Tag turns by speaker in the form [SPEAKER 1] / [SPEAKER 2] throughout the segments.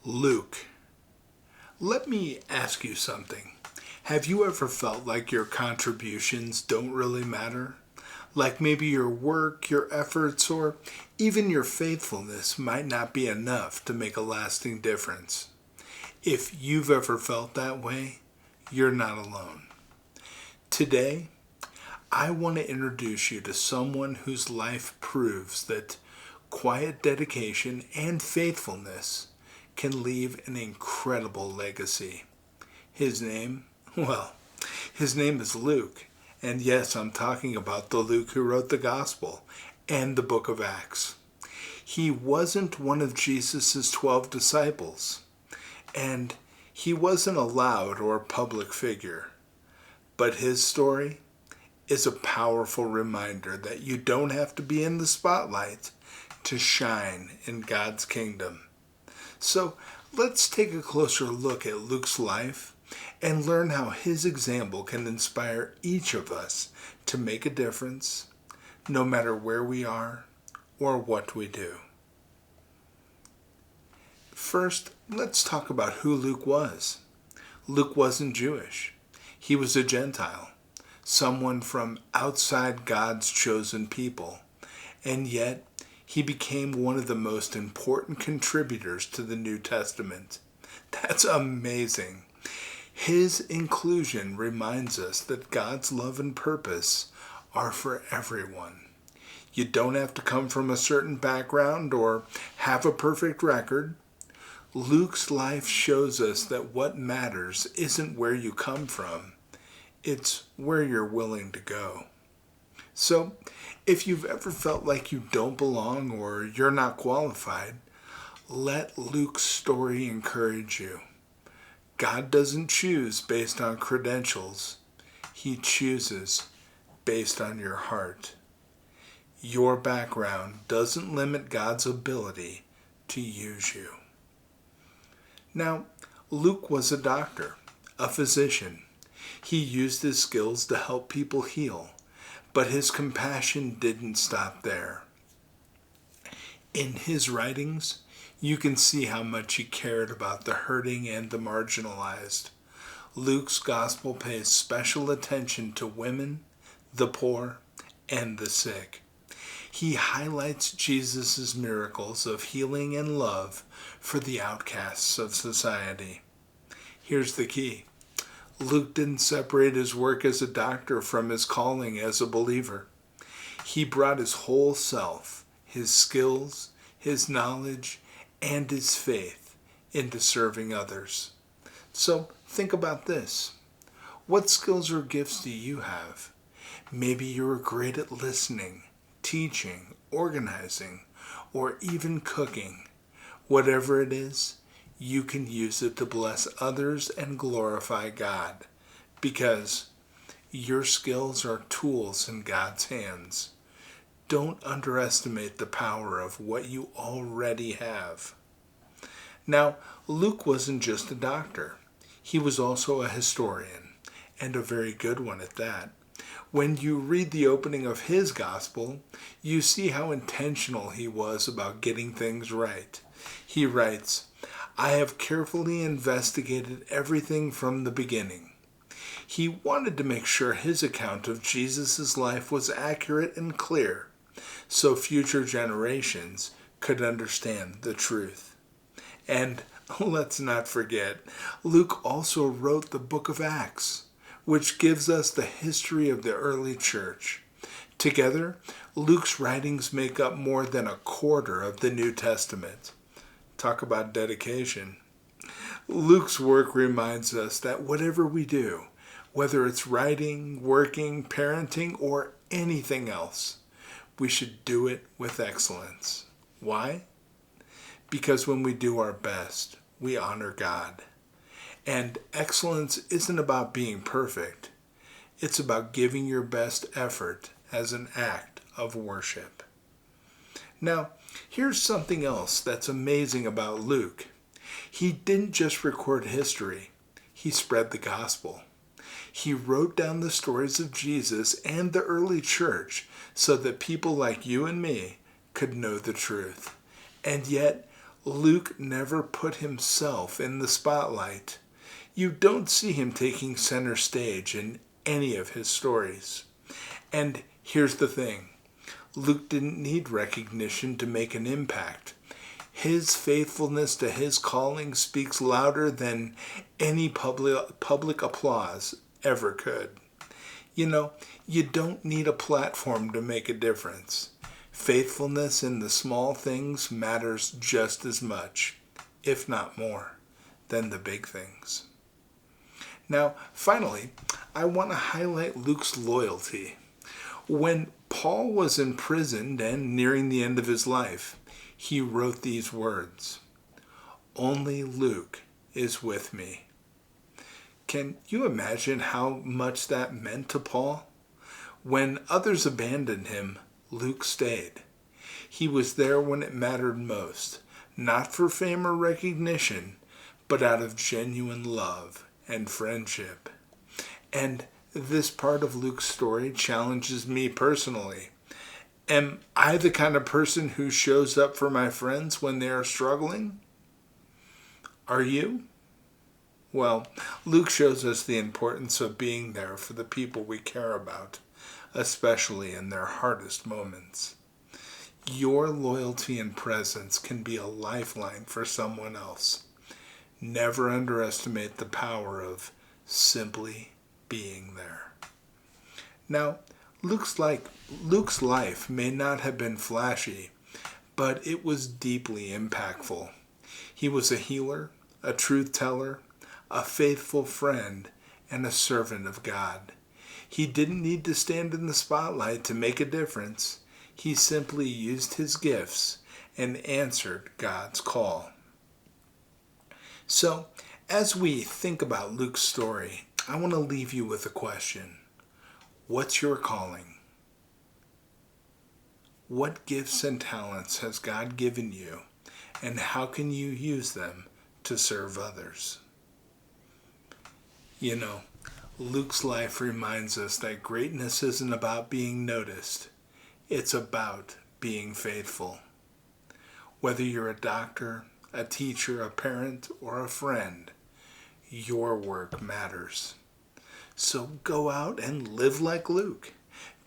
[SPEAKER 1] Luke. Let me ask you something. Have you ever felt like your contributions don't really matter? Like maybe your work, your efforts, or even your faithfulness might not be enough to make a lasting difference. If you've ever felt that way, you're not alone. Today, I want to introduce you to someone whose life proves that quiet dedication and faithfulness can leave an incredible legacy. His name? Well, his name is Luke. And yes, I'm talking about the Luke who wrote the Gospel and the book of Acts. He wasn't one of Jesus' 12 disciples, and he wasn't a loud or public figure. But his story is a powerful reminder that you don't have to be in the spotlight to shine in God's kingdom. So let's take a closer look at Luke's life and learn how his example can inspire each of us to make a difference, no matter where we are or what we do. First, let's talk about who Luke was. Luke wasn't Jewish. He was a Gentile, someone from outside God's chosen people, and yet he became one of the most important contributors to the New Testament. That's amazing. His inclusion reminds us that God's love and purpose are for everyone. You don't have to come from a certain background or have a perfect record. Luke's life shows us that what matters isn't where you come from, it's where you're willing to go. So, if you've ever felt like you don't belong or you're not qualified, let Luke's story encourage you. God doesn't choose based on credentials. He chooses based on your heart. Your background doesn't limit God's ability to use you. Now, Luke was a doctor, a physician. He used his skills to help people heal, but his compassion didn't stop there. In his writings, you can see how much he cared about the hurting and the marginalized. Luke's gospel pays special attention to women, the poor, and the sick. He highlights Jesus' miracles of healing and love for the outcasts of society. Here's the key. Luke didn't separate his work as a doctor from his calling as a believer. He brought his whole self, his skills, his knowledge, and his faith into serving others. So think about this. What skills or gifts do you have? Maybe you're great at listening, teaching, organizing, or even cooking. Whatever it is, you can use it to bless others and glorify God, because your skills are tools in God's hands. Don't underestimate the power of what you already have. Now, Luke wasn't just a doctor. He was also a historian, and a very good one at that. When you read the opening of his gospel, you see how intentional he was about getting things right. He writes, "I have carefully investigated everything from the beginning." He wanted to make sure his account of Jesus' life was accurate and clear, so future generations could understand the truth. And let's not forget, Luke also wrote the book of Acts, which gives us the history of the early church. Together, Luke's writings make up more than a quarter of the New Testament. Talk about dedication. Luke's work reminds us that whatever we do, whether it's writing, working, parenting, or anything else, we should do it with excellence. Why? Because when we do our best, we honor God. And excellence isn't about being perfect. It's about giving your best effort as an act of worship. Now, here's something else that's amazing about Luke. He didn't just record history, he spread the gospel. He wrote down the stories of Jesus and the early church so that people like you and me could know the truth. And yet, Luke never put himself in the spotlight. You don't see him taking center stage in any of his stories. And here's the thing. Luke didn't need recognition to make an impact. His faithfulness to his calling speaks louder than any public applause ever could. You know, you don't need a platform to make a difference. Faithfulness in the small things matters just as much, if not more, than the big things. Now, finally, I want to highlight Luke's loyalty. When Paul was imprisoned and nearing the end of his life, he wrote these words, "Only Luke is with me." Can you imagine how much that meant to Paul? When others abandoned him, Luke stayed. He was there when it mattered most, not for fame or recognition, but out of genuine love and friendship. And this part of Luke's story challenges me personally. Am I the kind of person who shows up for my friends when they are struggling? Are you? Well, Luke shows us the importance of being there for the people we care about, especially in their hardest moments. Your loyalty and presence can be a lifeline for someone else. Never underestimate the power of simply being there. Now, Luke's life may not have been flashy, but it was deeply impactful. He was a healer, a truth teller, a faithful friend, and a servant of God. He didn't need to stand in the spotlight to make a difference. He simply used his gifts and answered God's call. So, as we think about Luke's story, I want to leave you with a question. What's your calling? What gifts and talents has God given you, and how can you use them to serve others? You know, Luke's life reminds us that greatness isn't about being noticed. It's about being faithful. Whether you're a doctor, a teacher, a parent, or a friend, your work matters. So go out and live like Luke.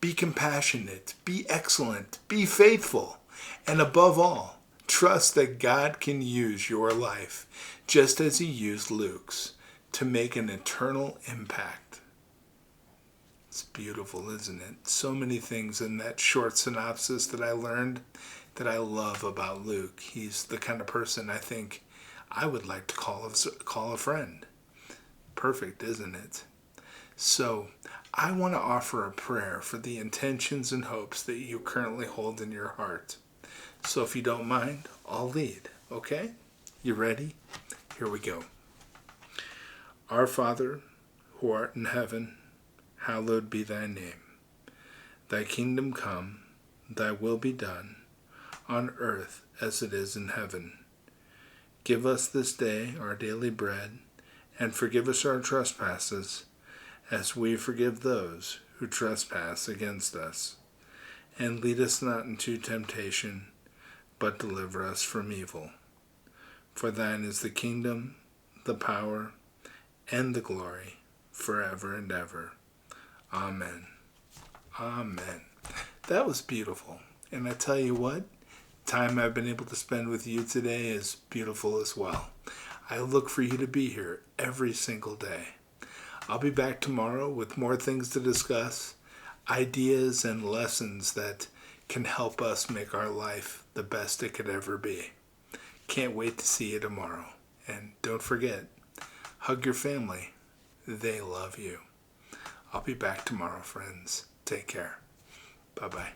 [SPEAKER 1] Be compassionate, be excellent, be faithful, and above all, trust that God can use your life, just as he used Luke's, to make an eternal impact. It's beautiful, isn't it? So many things in that short synopsis that I learned that I love about Luke. He's the kind of person I think I would like to call a friend. Perfect, isn't it? So, I want to offer a prayer for the intentions and hopes that you currently hold in your heart. So if you don't mind, I'll lead, okay? You ready? Here we go. Our Father, who art in heaven, hallowed be thy name. Thy kingdom come, thy will be done, on earth as it is in heaven. Give us this day our daily bread, and forgive us our trespasses, as we forgive those who trespass against us. And lead us not into temptation, but deliver us from evil. For thine is the kingdom, the power, and the glory, forever and ever. Amen. Amen. That was beautiful. And I tell you what, time I've been able to spend with you today is beautiful as well. I look for you to be here every single day. I'll be back tomorrow with more things to discuss, ideas and lessons that can help us make our life the best it could ever be. Can't wait to see you tomorrow. And don't forget, hug your family. They love you. I'll be back tomorrow, friends. Take care. Bye-bye.